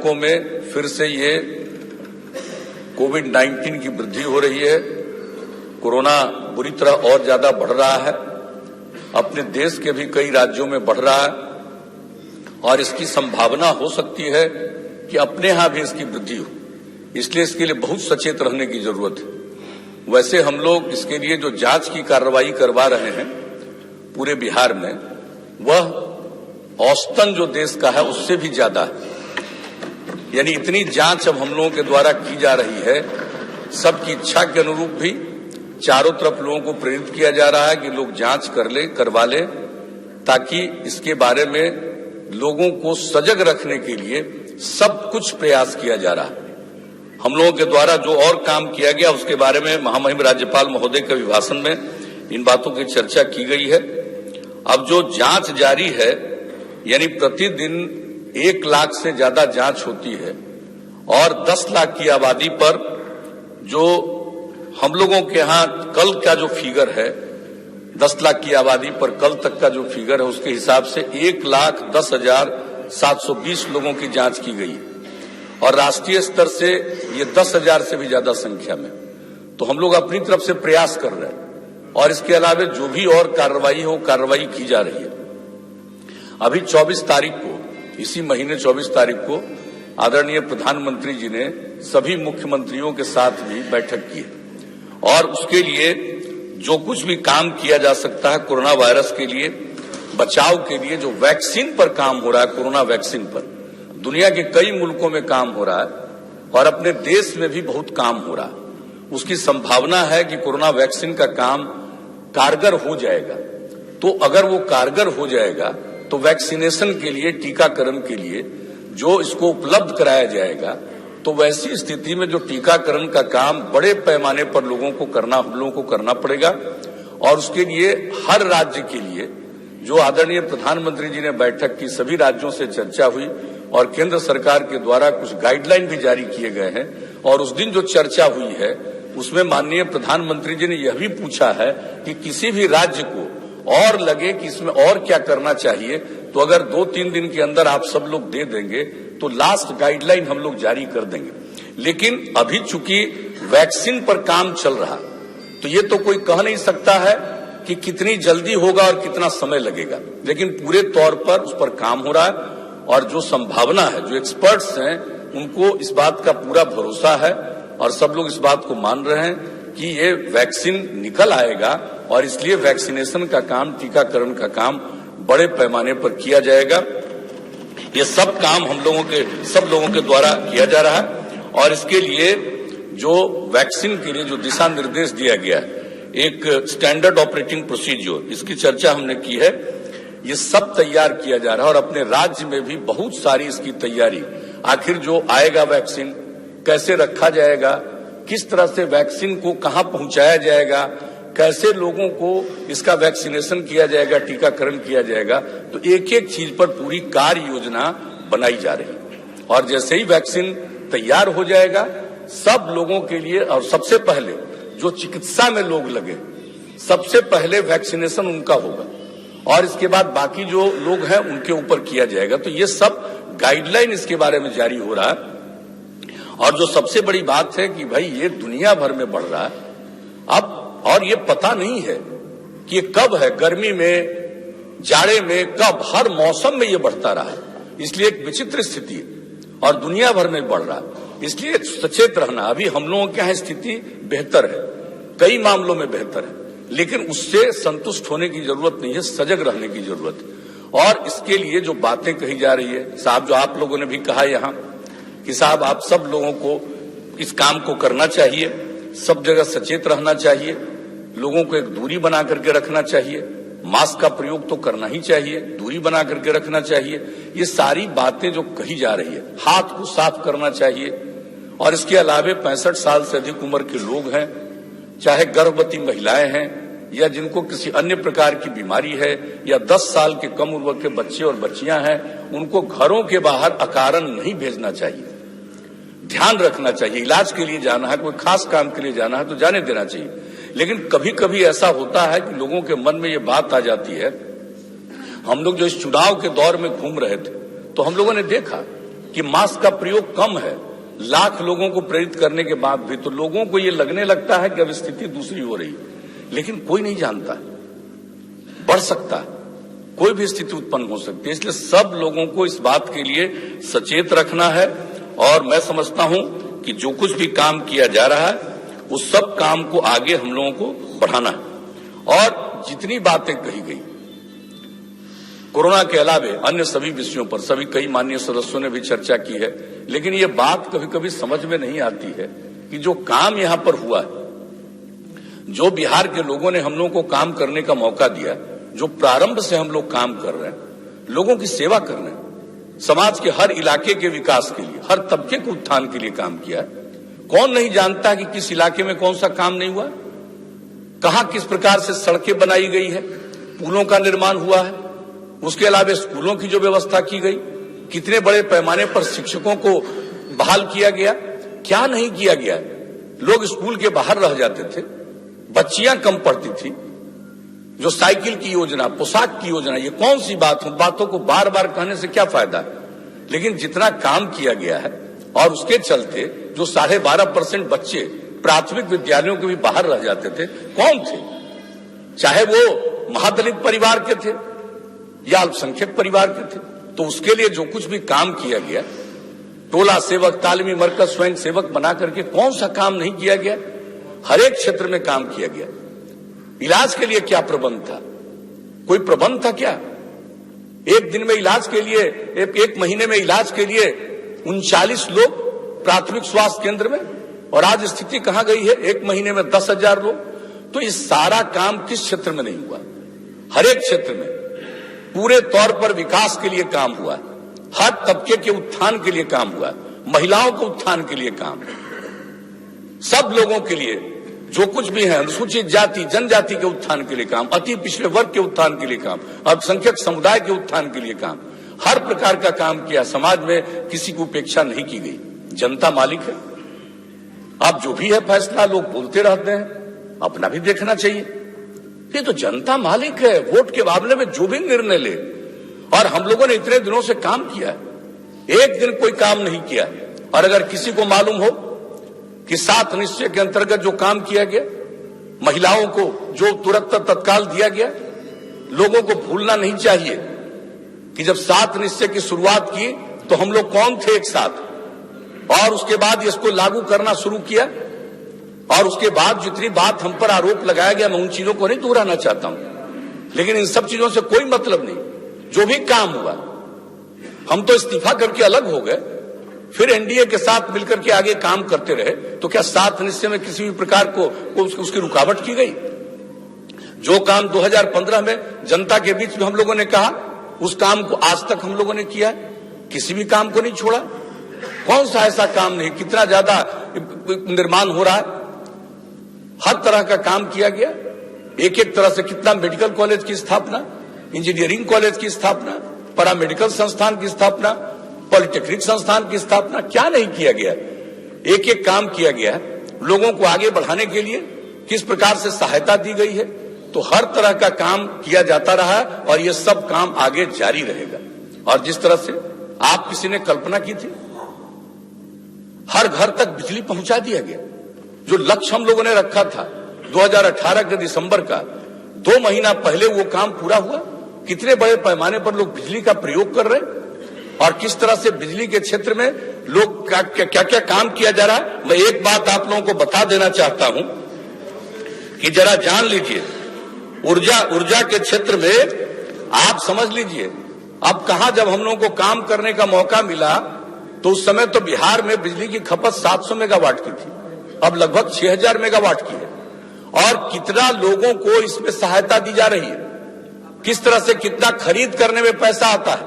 इलाकों में फिर से ये कोविड-19 की वृद्धि हो रही है। कोरोना बुरी तरह और ज्यादा बढ़ रहा है, अपने देश के भी कई राज्यों में बढ़ रहा है और इसकी संभावना हो सकती है कि अपने यहां भी इसकी वृद्धि हो। इसलिए इसके लिए बहुत सचेत रहने की जरूरत है। वैसे हम लोग इसके लिए जो जांच की कार्रवाई करवा रहे हैं पूरे बिहार में, वह औसतन जो देश का है उससे भी ज्यादा है। यानी इतनी जांच अब हम लोगों के द्वारा की जा रही है, सबकी इच्छा के अनुरूप भी चारों तरफ लोगों को प्रेरित किया जा रहा है कि लोग जांच करवा ले, ताकि इसके बारे में लोगों को सजग रखने के लिए सब कुछ प्रयास किया जा रहा है। हम लोगों के द्वारा जो और काम किया गया उसके बारे में महामहिम राज्यपाल महोदय के अभिभाषण में इन बातों की चर्चा की गई है। अब जो जांच जारी है, यानी प्रतिदिन 1 लाख से ज्यादा जांच होती है और 10 लाख की आबादी पर जो हम लोगों के यहाँ कल का जो फिगर है, 10 लाख की आबादी पर कल तक का जो फिगर है, उसके हिसाब से 1,10,720 लोगों की जांच की गई और राष्ट्रीय स्तर से ये 10,000 से भी ज्यादा संख्या में। तो हम लोग अपनी तरफ से प्रयास कर रहे हैं और इसके अलावा जो भी और कार्रवाई की जा रही है। अभी 24 तारीख को, इसी महीने 24 तारीख को आदरणीय प्रधानमंत्री जी ने सभी मुख्यमंत्रियों के साथ भी बैठक की है और उसके लिए जो कुछ भी काम किया जा सकता है कोरोना वायरस के लिए बचाव के लिए, जो वैक्सीन पर काम हो रहा है, कोरोना वैक्सीन पर दुनिया के कई मुल्कों में काम हो रहा है और अपने देश में भी बहुत काम हो रहा है। उसकी संभावना है कि कोरोना वैक्सीन का काम कारगर हो जाएगा। तो अगर वो कारगर हो जाएगा तो वैक्सीनेशन के लिए, टीकाकरण के लिए जो इसको उपलब्ध कराया जाएगा, तो वैसी स्थिति में जो टीकाकरण का काम बड़े पैमाने पर हम लोगों को करना पड़ेगा और उसके लिए हर राज्य के लिए जो आदरणीय प्रधानमंत्री जी ने बैठक की, सभी राज्यों से चर्चा हुई और केंद्र सरकार के द्वारा कुछ गाइडलाइन भी जारी किए गए हैं और उस दिन जो चर्चा हुई है उसमें माननीय प्रधानमंत्री जी ने यह भी पूछा है कि किसी भी राज्य को और लगे कि इसमें और क्या करना चाहिए, तो अगर 2-3 दिन के अंदर आप सब लोग दे देंगे तो लास्ट गाइडलाइन हम लोग जारी कर देंगे। लेकिन अभी चूंकि वैक्सीन पर काम चल रहा, तो ये तो कोई कह नहीं सकता है कि कितनी जल्दी होगा और कितना समय लगेगा, लेकिन पूरे तौर पर उस पर काम हो रहा है और जो संभावना है, जो एक्सपर्ट्स हैं उनको इस बात का पूरा भरोसा है और सब लोग इस बात को मान रहे हैं कि ये वैक्सीन निकल आएगा और इसलिए वैक्सीनेशन का काम, टीकाकरण का काम बड़े पैमाने पर किया जाएगा। ये सब काम सब लोगों के द्वारा किया जा रहा है और इसके लिए जो वैक्सीन के लिए जो दिशा निर्देश दिया गया है, एक स्टैंडर्ड ऑपरेटिंग प्रोसीजर, इसकी चर्चा हमने की है। ये सब तैयार किया जा रहा है और अपने राज्य में भी बहुत सारी इसकी तैयारी, आखिर जो आएगा वैक्सीन कैसे रखा जाएगा, किस तरह से वैक्सीन को कहां पहुंचाया जाएगा, कैसे लोगों को इसका वैक्सीनेशन किया जाएगा, टीकाकरण किया जाएगा, तो एक एक चीज पर पूरी कार्य योजना बनाई जा रही है और जैसे ही वैक्सीन तैयार हो जाएगा सब लोगों के लिए, और सबसे पहले जो चिकित्सा में लोग लगे सबसे पहले वैक्सीनेशन उनका होगा और इसके बाद बाकी जो लोग हैं उनके ऊपर किया जाएगा। तो ये सब गाइडलाइन इसके बारे में जारी हो रहा है और जो सबसे बड़ी बात है कि भाई ये दुनिया भर में बढ़ रहा है अब, और ये पता नहीं है कि ये कब है, गर्मी में, जाड़े में, कब, हर मौसम में ये बढ़ता रहा है। इसलिए एक विचित्र स्थिति है और दुनिया भर में बढ़ रहा है। इसलिए सचेत रहना, अभी हम लोगों के यहाँ स्थिति बेहतर है, कई मामलों में बेहतर है, लेकिन उससे संतुष्ट होने की जरूरत नहीं है, सजग रहने की जरूरत है। और इसके लिए जो बातें कही जा रही है, साहब जो आप लोगों ने भी कहा यहाँ कि साहब आप सब लोगों को इस काम को करना चाहिए, सब जगह सचेत रहना चाहिए, लोगों को एक दूरी बना करके रखना चाहिए, मास्क का प्रयोग तो करना ही चाहिए, दूरी बना करके रखना चाहिए, ये सारी बातें जो कही जा रही है, हाथ को साफ करना चाहिए। और इसके अलावा 65 साल से अधिक उम्र के लोग हैं, चाहे गर्भवती महिलाएं हैं या जिनको किसी अन्य प्रकार की बीमारी है, या 10 साल के कम उम्र के बच्चे और बच्चियां हैं, उनको घरों के बाहर अकारण नहीं भेजना चाहिए, ध्यान रखना चाहिए। इलाज के लिए जाना है, कोई खास काम के लिए जाना है तो जाने देना चाहिए। लेकिन कभी कभी ऐसा होता है कि लोगों के मन में ये बात आ जाती है, हम लोग जो इस चुनाव के दौर में घूम रहे थे तो हम लोगों ने देखा कि मास्क का प्रयोग कम है, लाख लोगों को प्रेरित करने के बाद भी तो लोगों को ये लगने लगता है कि अब स्थिति दूसरी हो रही है। लेकिन कोई नहीं जानता है, बढ़ सकता है, कोई भी स्थिति उत्पन्न हो सकती है। इसलिए सब लोगों को इस बात के लिए सचेत रखना है और मैं समझता हूं कि जो कुछ भी काम किया जा रहा है उस सब काम को आगे हम लोगों को बढ़ाना है। और जितनी बातें कही गई कोरोना के अलावे अन्य सभी विषयों पर सभी कई माननीय सदस्यों ने भी चर्चा की है, लेकिन ये बात कभी कभी समझ में नहीं आती है कि जो काम यहां पर हुआ है, जो बिहार के लोगों ने हम लोगों को काम करने का मौका दिया, जो प्रारंभ से हम लोग काम कर रहे हैं, लोगों की सेवा कर रहे हैं, समाज के हर इलाके के विकास के लिए, हर तबके के उत्थान के लिए काम किया है। कौन नहीं जानता कि किस इलाके में कौन सा काम नहीं हुआ, कहां किस प्रकार से सड़कें बनाई गई है, पुलों का निर्माण हुआ है, उसके अलावा स्कूलों की जो व्यवस्था की गई, कितने बड़े पैमाने पर शिक्षकों को बहाल किया गया, क्या नहीं किया गया। लोग स्कूल के बाहर रह जाते थे, बच्चियां कम पढ़ती थी, जो साइकिल की योजना, पोशाक की योजना, ये कौन सी बात है, बातों को बार बार कहने से क्या फायदा है। लेकिन जितना काम किया गया है और उसके चलते जो 12.5% बच्चे प्राथमिक विद्यालयों के भी बाहर रह जाते थे, कौन थे, चाहे वो महादलित परिवार के थे या अल्पसंख्यक परिवार के थे, तो उसके लिए जो कुछ भी काम किया गया, टोला सेवक, तालीमी मरकज, स्वयं सेवक बना करके कौन सा काम नहीं किया गया, हर एक क्षेत्र में काम किया गया। इलाज के लिए क्या प्रबंध था, कोई प्रबंध था क्या? एक दिन में इलाज के लिए, एक महीने में इलाज के लिए 39 लोग प्राथमिक स्वास्थ्य केंद्र में, और आज स्थिति कहां गई है, एक महीने में 10,000 लोग। तो इस सारा काम किस क्षेत्र में नहीं हुआ? हर एक क्षेत्र में पूरे तौर पर विकास के लिए काम हुआ, हर तबके के उत्थान के लिए काम हुआ, महिलाओं के उत्थान के लिए काम, सब लोगों के लिए जो कुछ भी है, अनुसूचित जाति जनजाति के उत्थान के लिए काम, अति पिछड़े वर्ग के उत्थान के लिए काम, अल्पसंख्यक समुदाय के उत्थान के लिए काम, हर प्रकार का काम किया। समाज में किसी की उपेक्षा नहीं की गई। जनता मालिक है, अब जो भी है फैसला लोग बोलते रहते हैं, अपना भी देखना चाहिए। ये तो जनता मालिक है, वोट के मामले में जो भी निर्णय ले। और हम लोगों ने इतने दिनों से काम किया, एक दिन कोई काम नहीं किया। और अगर किसी को मालूम हो कि 7 निश्चय के अंतर्गत जो काम किया गया, महिलाओं को जो तुरंत तत्काल दिया गया, लोगों को भूलना नहीं चाहिए कि जब 7 निश्चय की शुरुआत की तो हम लोग कौन थे एक साथ, और उसके बाद इसको लागू करना शुरू किया, और उसके बाद जितनी बात हम पर आरोप लगाया गया, मैं उन चीजों को नहीं दोहराना चाहता हूं, लेकिन इन सब चीजों से कोई मतलब नहीं। जो भी काम हुआ, हम तो इस्तीफा करके अलग हो गए, फिर एनडीए के साथ मिलकर के आगे काम करते रहे, तो क्या 7 निश्चय में किसी भी प्रकार को उसकी रुकावट की गई? जो काम 2015 में जनता के बीच में हम लोगों ने कहा, उस काम को आज तक हम लोगों ने किया, किसी भी काम को नहीं छोड़ा। कौन सा ऐसा काम नहीं, कितना ज्यादा निर्माण हो रहा है, हर तरह का काम किया गया। एक एक तरह से कितना मेडिकल कॉलेज की स्थापना, इंजीनियरिंग कॉलेज की स्थापना, पैरा मेडिकल संस्थान की स्थापना, पॉलिटेक्निक संस्थान की स्थापना, क्या नहीं किया गया? एक एक काम किया गया है। लोगों को आगे बढ़ाने के लिए किस प्रकार से सहायता दी गई है, तो हर तरह का काम किया जाता रहा और ये सब काम आगे जारी रहेगा। और जिस तरह से आप किसी ने कल्पना की थी, हर घर तक बिजली पहुंचा दिया गया। जो लक्ष्य हम लोगों ने रखा था 2018 के दिसंबर का, 2 महीना पहले वो काम पूरा हुआ। कितने बड़े पैमाने पर लोग बिजली का प्रयोग कर रहे हैं और किस तरह से बिजली के क्षेत्र में लोग क्या क्या काम किया जा रहा है। मैं एक बात आप लोगों को बता देना चाहता हूं कि जरा जान लीजिए, ऊर्जा के क्षेत्र में आप समझ लीजिए, अब कहां, जब हम लोगों को काम करने का मौका मिला तो उस समय तो बिहार में बिजली की खपत 700 मेगावाट की थी, अब लगभग 6000 मेगावाट की है। और कितना लोगों को इसमें सहायता दी जा रही है, किस तरह से कितना खरीद करने में पैसा आता है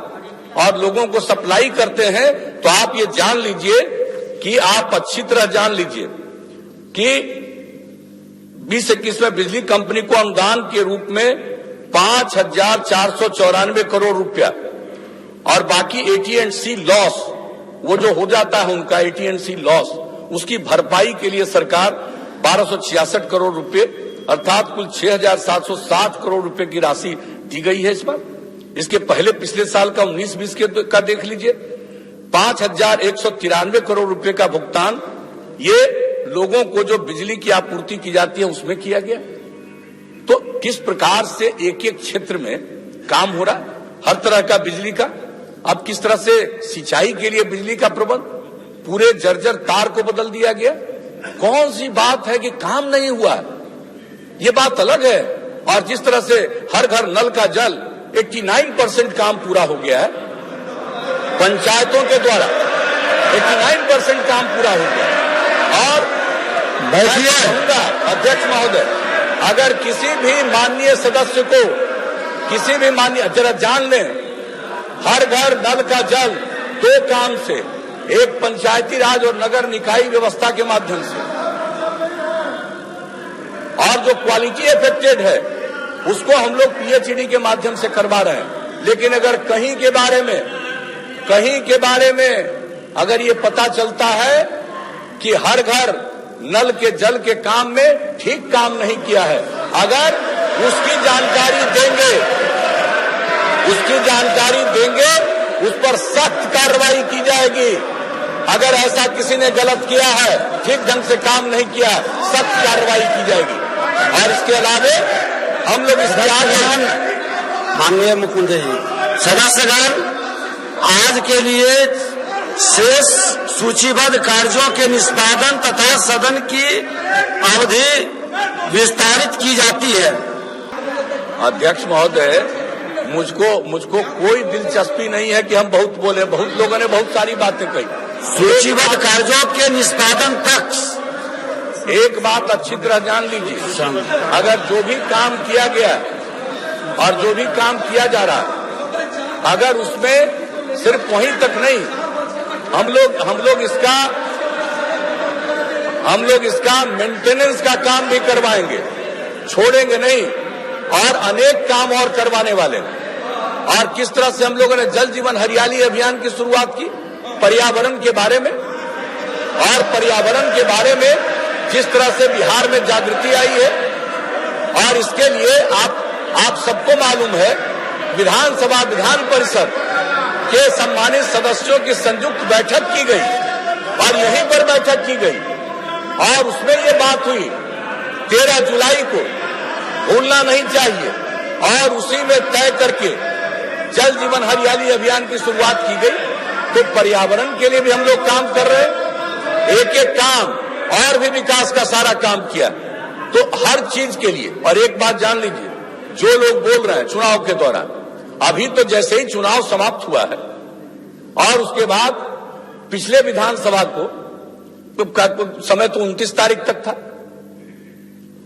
और लोगों को सप्लाई करते हैं। तो आप ये जान लीजिए कि आप अच्छी तरह जान लीजिए कि 2021 में बिजली कंपनी को अनुदान के रूप में 5494 करोड़ रुपया, और बाकी AT&C लॉस, वो जो हो जाता है उनका AT&C लॉस, उसकी भरपाई के लिए सरकार 1266 करोड़ रुपए अर्थात कुल 6760 करोड़ रुपए की राशि दी गई है इस बार। इसके पहले पिछले साल का 19-20 का देख लीजिए, 5,193 करोड़ रुपए का भुगतान ये लोगों को जो बिजली की आपूर्ति की जाती है उसमें किया गया। तो किस प्रकार से एक एक क्षेत्र में काम हो रहा है, हर तरह का बिजली का। अब किस तरह से सिंचाई के लिए बिजली का प्रबंध, पूरे जर्जर तार को बदल दिया गया। कौन सी बात है कि काम नहीं हुआ, ये बात अलग है। और जिस तरह से हर घर नल का जल 89% काम पूरा हो गया है, पंचायतों के द्वारा 89% काम पूरा हो गया। और मैं कहूंगा अध्यक्ष महोदय, अगर किसी भी माननीय सदस्य को, किसी भी माननीय, जरा जान लें, हर घर नल का जल 2 काम से, एक पंचायती राज और नगर निकाय व्यवस्था के माध्यम से, और जो क्वालिटी अफेक्टेड है उसको हम लोग पीएचईडी के माध्यम से करवा रहे हैं। लेकिन अगर कहीं के बारे में अगर ये पता चलता है कि हर घर नल के जल के काम में ठीक काम नहीं किया है, अगर उसकी जानकारी देंगे, उस पर सख्त कार्रवाई की जाएगी। अगर ऐसा किसी ने गलत किया है, ठीक ढंग से काम नहीं किया, सख्त कार्रवाई की जाएगी। और इसके अलावा हम लोग इस माननीय मुख्यमंत्री जी, सदस्यगण आज के लिए शेष सूचीबद्ध कार्यों के निष्पादन तथा सदन की अवधि विस्तारित की जाती है। अध्यक्ष महोदय, मुझको कोई दिलचस्पी नहीं है कि हम बहुत बोले। बहुत लोगों ने बहुत सारी बातें कही। सूचीबद्ध कार्यों के निष्पादन तक एक बात अच्छी तरह जान लीजिए, अगर जो भी काम किया गया और जो भी काम किया जा रहा, अगर उसमें सिर्फ वहीं तक नहीं, हम लोग इसका मेंटेनेंस का काम भी करवाएंगे, छोड़ेंगे नहीं, और अनेक काम और करवाने वाले हैं। और किस तरह से हम लोगों ने जल जीवन हरियाली अभियान की शुरुआत की, पर्यावरण के बारे में, और पर्यावरण के बारे में जिस तरह से बिहार में जागृति आई है। और इसके लिए आप सबको मालूम है, विधानसभा विधान परिषद के सम्मानित सदस्यों की संयुक्त बैठक की गई, और यहीं पर बैठक की गई, और उसमें ये बात हुई 13 जुलाई को, भूलना नहीं चाहिए, और उसी में तय करके जल जीवन हरियाली अभियान की शुरुआत की गई। तो पर्यावरण के लिए भी हम लोग काम कर रहे हैं, एक एक काम, और भी विकास का सारा काम किया। तो हर चीज के लिए। और एक बात जान लीजिए, जो लोग बोल रहे हैं चुनाव के दौरान, अभी तो जैसे ही चुनाव समाप्त हुआ है, और उसके बाद पिछले विधानसभा को समय तो 29 तारीख तक था,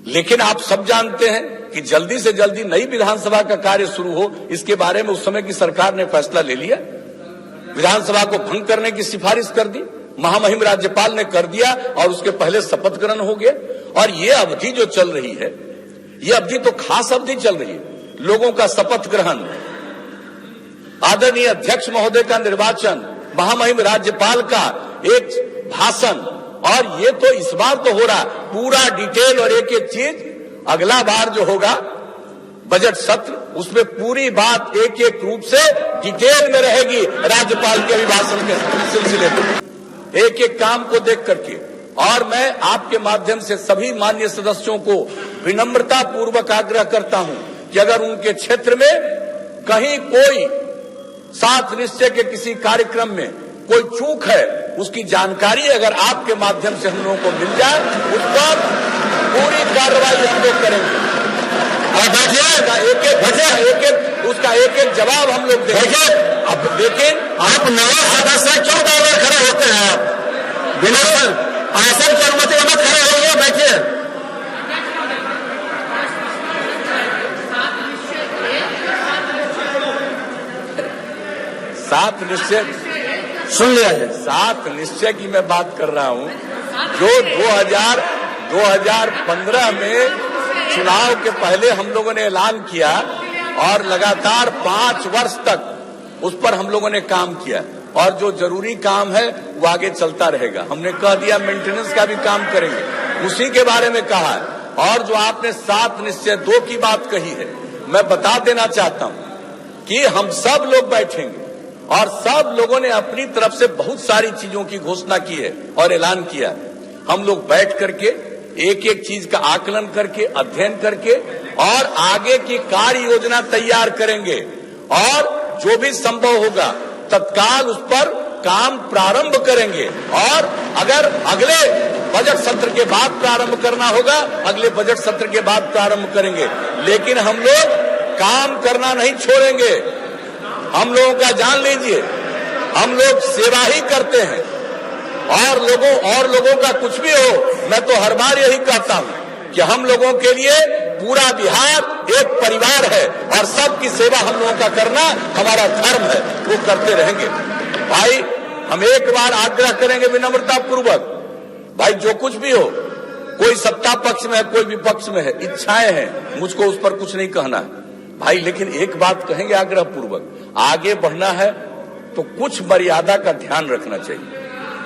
लेकिन आप सब जानते हैं कि जल्दी से जल्दी नई विधानसभा का कार्य शुरू हो, इसके बारे में उस समय की सरकार ने फैसला ले लिया। विधानसभा को भंग करने की सिफारिश कर दी, महामहिम राज्यपाल ने कर दिया, और उसके पहले शपथ ग्रहण हो गया। और ये अवधि जो चल रही है, ये अवधि तो खास अवधि चल रही है। लोगों का शपथ ग्रहण, आदरणीय अध्यक्ष महोदय का निर्वाचन, महामहिम राज्यपाल का एक भाषण, और ये तो इस बार तो हो रहा पूरा डिटेल, और एक एक चीज अगला बार जो होगा बजट सत्र, उसमें पूरी बात एक एक रूप से डिटेल में रहेगी राज्यपाल के अभिभाषण के सिलसिले में, एक एक काम को देख करके। और मैं आपके माध्यम से सभी माननीय सदस्यों को विनम्रता पूर्वक आग्रह करता हूं कि अगर उनके क्षेत्र में कहीं कोई 7 निश्चय के किसी कार्यक्रम में कोई चूक है, उसकी जानकारी अगर आपके माध्यम से हम लोगों को मिल जाए, उस पर पूरी कार्रवाई हम लोग करेंगे। उसका एक एक जवाब हम लोग देंगे। अब लेकिन आप नए सदस्य क्यों बार खड़े होते हैं? आप बिना आसन की अनुमति मत खड़े होइए, बैठिए। सात निश्चय सुन लिया है। 7 निश्चय की मैं बात कर रहा हूं, जो 2015 में चुनाव के पहले हम लोगों ने ऐलान किया, और लगातार 5 वर्ष तक उस पर हम लोगों ने काम किया। और जो जरूरी काम है वो आगे चलता रहेगा। हमने कह दिया मेंटेनेंस का भी काम करेंगे, उसी के बारे में कहा है। और जो आपने 7 निश्चय 2 की बात कही है, मैं बता देना चाहता हूं कि हम सब लोग बैठेंगे, और सब लोगों ने अपनी तरफ से बहुत सारी चीजों की घोषणा की है और ऐलान किया है। हम लोग बैठ करके एक एक चीज का आकलन करके, अध्ययन करके और आगे की कार्य योजना तैयार करेंगे और जो भी संभव होगा तत्काल उस पर काम प्रारंभ करेंगे। और अगर अगले बजट सत्र के बाद प्रारंभ करना होगा, अगले बजट सत्र के बाद प्रारंभ करेंगे, लेकिन हम लोग काम करना नहीं छोड़ेंगे। हम लोगों का जान लीजिए, हम लोग सेवा ही करते हैं और लोगों का कुछ भी हो, मैं तो हर बार यही कहता हूं कि हम लोगों के लिए पूरा बिहार एक परिवार है और सबकी सेवा हम लोगों का करना हमारा धर्म है, वो करते रहेंगे। भाई हम एक बार आग्रह करेंगे विनम्रता पूर्वक, भाई जो कुछ भी हो, कोई सत्ता पक्ष में है, कोई विपक्ष में है, इच्छाएं हैं, मुझको उस पर कुछ नहीं कहना है भाई, लेकिन एक बात कहेंगे आग्रह पूर्वक, आगे बढ़ना है तो कुछ मर्यादा का ध्यान रखना चाहिए।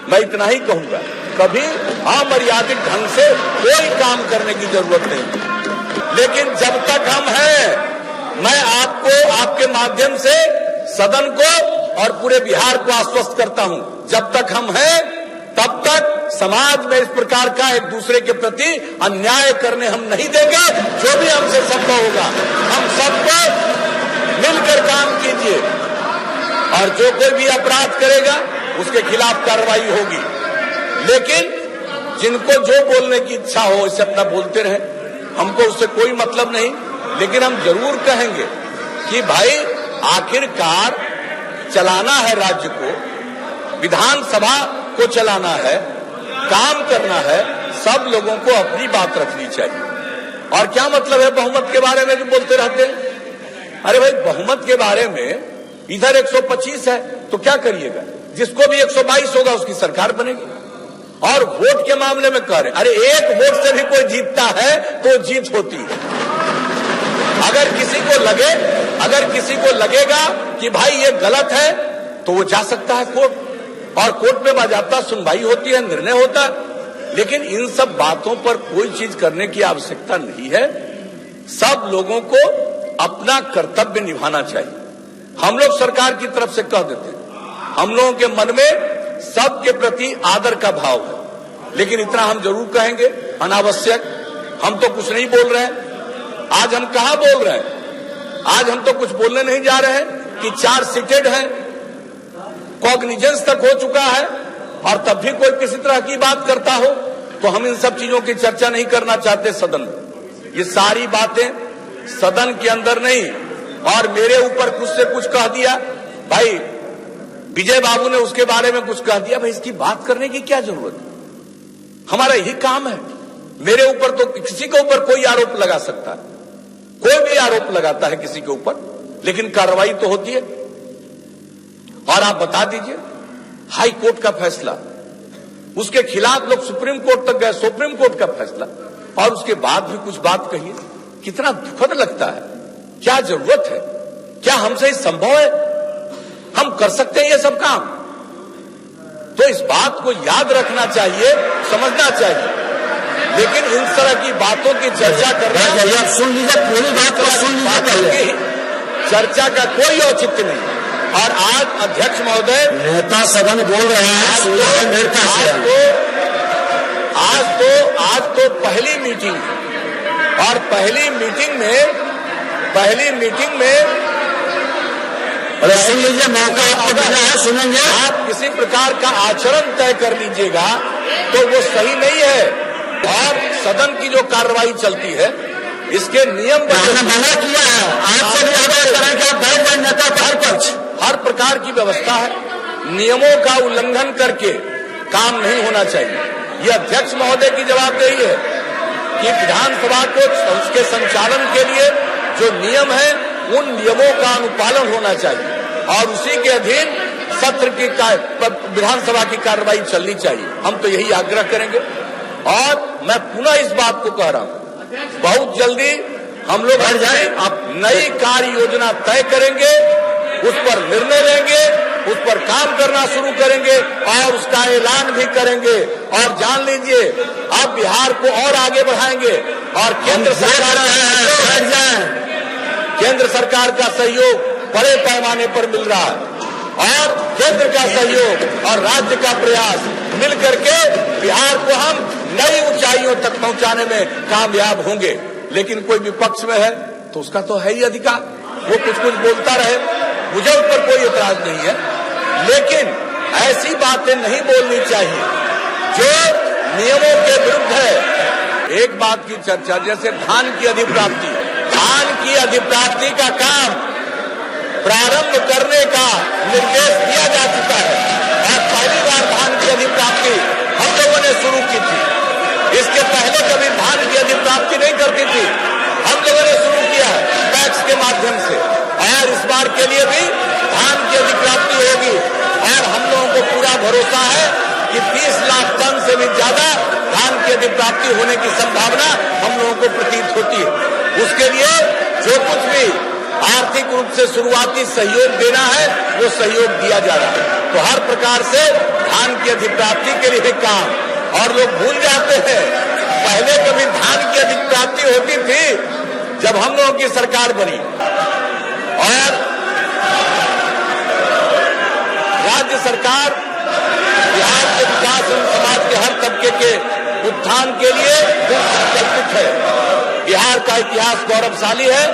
मैं इतना ही कहूंगा, कभी अमर्यादित ढंग से कोई काम करने की जरूरत नहीं। लेकिन जब तक हम हैं, मैं आपको आपके माध्यम से सदन को और पूरे बिहार को आश्वस्त करता हूं, जब तक हम हैं तब तक समाज में इस प्रकार का एक दूसरे के प्रति अन्याय करने हम नहीं देंगे। जो भी हमसे संभव होगा, हम सबको मिलकर काम कीजिए और जो कोई भी अपराध करेगा उसके खिलाफ कार्रवाई होगी। लेकिन जिनको जो बोलने की इच्छा हो इसे अपना बोलते रहे, हमको उससे कोई मतलब नहीं। लेकिन हम जरूर कहेंगे कि भाई आखिरकार चलाना है राज्य को, विधानसभा को चलाना है, काम करना है, सब लोगों को अपनी बात रखनी चाहिए। और क्या मतलब है बहुमत के बारे में जो बोलते रहते हैं? अरे भाई बहुमत के बारे में इधर 125 है तो क्या करिएगा, जिसको भी 122 होगा उसकी सरकार बनेगी। और वोट के मामले में कह रहे, अरे एक वोट से भी कोई जीतता है तो जीत होती है। अगर किसी को लगेगा कि भाई ये गलत है तो वो जा सकता है कोर्ट, और कोर्ट में बाजाबता सुनवाई होती है, निर्णय होता है। लेकिन इन सब बातों पर कोई चीज करने की आवश्यकता नहीं है। सब लोगों को अपना कर्तव्य निभाना चाहिए। हम लोग सरकार की तरफ से कह देते हैं, हम लोगों के मन में सबके प्रति आदर का भाव है, लेकिन इतना हम जरूर कहेंगे, अनावश्यक हम तो कुछ नहीं बोल रहे हैं। आज हम कहां बोल रहे हैं? आज हम तो कुछ बोलने नहीं जा रहे हैं कि 4 सीटेड हैं, कॉग्निजेंस तक हो चुका है, और तब भी कोई किसी तरह की बात करता हो तो हम इन सब चीजों की चर्चा नहीं करना चाहते सदन में। ये सारी बातें सदन के अंदर नहीं, और मेरे ऊपर कुछ से कुछ कह दिया, भाई विजय बाबू ने उसके बारे में कुछ कह दिया, भाई इसकी बात करने की क्या जरूरत है? हमारा यही काम है। मेरे ऊपर तो किसी के ऊपर कोई आरोप लगा सकता है, कोई भी आरोप लगाता है किसी के ऊपर, लेकिन कार्रवाई तो होती है। और आप बता दीजिए, हाई कोर्ट का फैसला, उसके खिलाफ लोग सुप्रीम कोर्ट तक गए, सुप्रीम कोर्ट का फैसला, और उसके बाद भी कुछ बात कहिए, कितना दुखद लगता है। क्या जरूरत है? क्या हमसे संभव है? हम कर सकते हैं ये सब काम? तो इस बात को याद रखना चाहिए, समझना चाहिए। लेकिन इन तरह की बातों की चर्चा करना, सुन लीजिए, पूरी बात को सुन लीजिए, चर्चा का कोई औचित्य नहीं। और आज अध्यक्ष महोदय, नेता सदन बोल रहे हैं, आज तो पहली मीटिंग, और पहली मीटिंग में अरे सुन लीजिए, मौका आपको मिला है, सुनेंगे। आप किसी प्रकार का आचरण तय कर लीजिएगा तो वो सही नहीं है। और सदन की जो कार्रवाई चलती है, इसके नियम मना किया है, आपसे भी आग्रह करें कि आप बैठ जाए, नेता हर पक्ष हर प्रकार की व्यवस्था है, नियमों का उल्लंघन करके काम नहीं होना चाहिए। यह अध्यक्ष महोदय की जवाबदेही है कि विधानसभा को उसके संचालन के लिए जो नियम है, उन नियमों का अनुपालन होना चाहिए, और उसी के अधीन सत्र की विधानसभा की कार्रवाई चलनी चाहिए। हम तो यही आग्रह करेंगे। और मैं पुनः इस बात को कह रहा हूं, बहुत जल्दी हम लोग नई कार्य योजना तय करेंगे, उस पर निर्णय लेंगे, उस पर काम करना शुरू करेंगे और उसका ऐलान भी करेंगे। और जान लीजिए, अब बिहार को और आगे बढ़ाएंगे, और केंद्र सरकार का सहयोग बड़े पैमाने पर मिल रहा है। और केंद्र का सहयोग और राज्य का प्रयास मिलकर के बिहार को हम नई ऊंचाइयों तक पहुंचाने में कामयाब होंगे। लेकिन कोई विपक्ष में है तो उसका तो है ही अधिकार, वो कुछ बोलता रहे, मुझे उस पर कोई एतराज नहीं है, लेकिन ऐसी बातें नहीं बोलनी चाहिए जो नियमों के विरुद्ध है। एक बात की चर्चा, जैसे धान की अधिप्राप्ति, धान की अधिप्राप्ति का काम प्रारंभ करने का निर्देश दिया जा चुका है और पहली बार धान की अधिप्राप्ति हम लोगों ने शुरू की थी। इसके पहले कभी धान की अधिप्राप्ति नहीं करती थी, हम लोगों ने शुरू किया पैक्स के माध्यम से, और इस बार के लिए भी धान की अधिप्राप्ति होगी। और हम लोगों को पूरा भरोसा है कि 30 लाख टन से भी ज्यादा धान की अधिप्राप्ति होने की संभावना हम लोगों को प्रतीत होती है। उसके लिए जो कुछ भी आर्थिक रूप से शुरुआती सहयोग देना है वो सहयोग दिया जा रहा है। तो हर प्रकार से धान की अधिप्राप्ति के लिए काम, और लोग भूल जाते हैं पहले कभी धान की अधिप्राप्ति होती थी जब हम लोगों की सरकार बनी, और राज्य सरकार बिहार के विकास एवं समाज के हर तबके के उत्थान के लिए संकल्पित है। बिहार का इतिहास गौरवशाली है,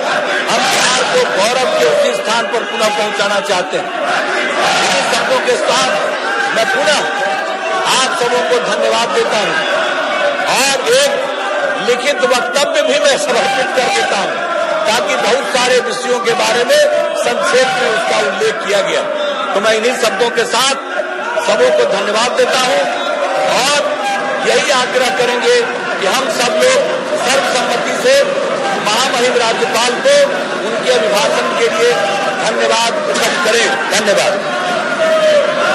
हम बिहार को गौरव के उसी स्थान पर पुनः पहुंचाना चाहते हैं। इन्हीं शब्दों के साथ मैं पुनः आप सबों को धन्यवाद देता हूं और एक लिखित वक्तव्य भी मैं समर्पित कर देता हूं, ताकि बहुत सारे विषयों के बारे में संक्षेप में उसका उल्लेख किया गया। तो मैं इन्हीं शब्दों के साथ सबों को धन्यवाद देता हूं और यही आग्रह करेंगे कि हम सब लोग सर्वसम्मति से महामहिम राज्यपाल को उनके अभिभाषण के लिए धन्यवाद प्रकट करें। धन्यवाद।